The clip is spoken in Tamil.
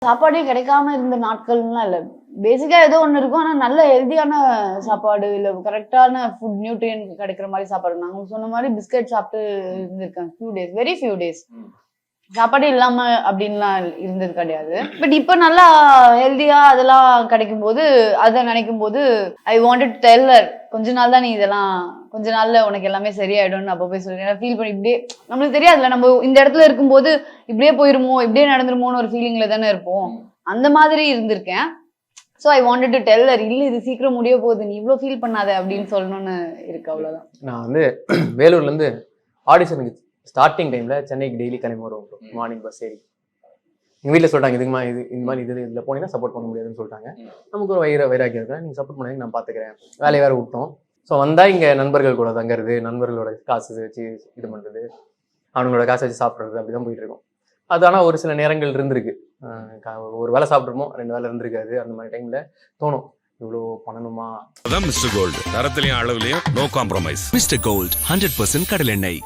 சாப்பாடே கிடைக்காம இருந்த நாட்கள்லாம் இல்லை. பேசிக்கா ஏதோ ஒன்று இருக்கும், ஆனால் நல்ல ஹெல்தியான சாப்பாடு இல்லை கரெக்டான ஃபுட் நியூட்ரியன் கிடைக்கிற மாதிரி சாப்பாடு. நாங்கள் சொன்ன மாதிரி பிஸ்கட் சாப்பிட்டு இருந்திருக்கேன் few days, very few days. சாப்பாடு இல்லாம அப்படின்லாம் இருந்தது கிடையாது. பட் இப்போ நல்லா ஹெல்தியா அதெல்லாம் கிடைக்கும் போது அதை நினைக்கும் போது I wanted to tell her, கொஞ்ச நாள் தான் நீ இதெல்லாம், கொஞ்ச நாள்ல உனக்கு எல்லாமே சரியாயிடும்னு அப்போ போய் சொல்லுங்க. ஃபீல் பண்ணி இப்படியே நம்மளுக்கு தெரியாதுல்ல, நம்ம இந்த இடத்துல இருக்கும்போது இப்படியே போயிருமோ இப்படியே நடந்துருமோன்னு ஒரு ஃபீலிங்ல தானே இருப்போம். அந்த மாதிரி இருந்திருக்கேன். So I wanted to tell her, இல்லை இது சீக்கிரம் முடிய போகுது, நீ இவ்வளோ ஃபீல் பண்ணாத அப்படின்னு சொல்லணும்னு இருக்கு. அவ்வளோதான். நான் வந்து வேலூர்லேருந்து ஆடிஷனுக்கு ஸ்டார்டிங் டைமில் சென்னைக்கு டெய்லி கிளம்பி வருவோம். மார்னிங் பஸ் ஏறி எங்கள் வீட்டில் சொல்லிட்டாங்க, இதுமா இந்த மாதிரி இதில் போனீங்கன்னா சப்போர்ட் பண்ண முடியாதுன்னு சொல்லிட்டாங்க. நமக்கு ஒரு வைராக்கியம் இருக்கேன், நீங்கள் சப்போர்ட் பண்ணி நான் பார்த்துக்கிறேன். வேலையை வேறு விட்டோம். ஸோ வந்தால் இங்கே நண்பர்கள் கூட தங்குறது, நண்பர்களோட காசு வச்சு இது பண்ணுறது, அவங்களோட காசை வச்சு சாப்பிட்றது, அப்படி தான் போயிட்டு இருக்கோம். அது ஆனால் ஒரு சில நேரங்கள் இருந்திருக்கு, ஒரு வேலை சாப்பிட்ருமோ 2 வேலை இருந்திருக்காது. அந்த மாதிரி டைமில் தோணும், இவ்வளோ பண்ணணுமா. அதான் மிஸ்டர் கோல்டு, தரத்திலையும் அளவுலையும் நோ காம்ப்ரமைஸ். மிஸ்டர் கோல்ட் 100% கடலெண்ணெய்.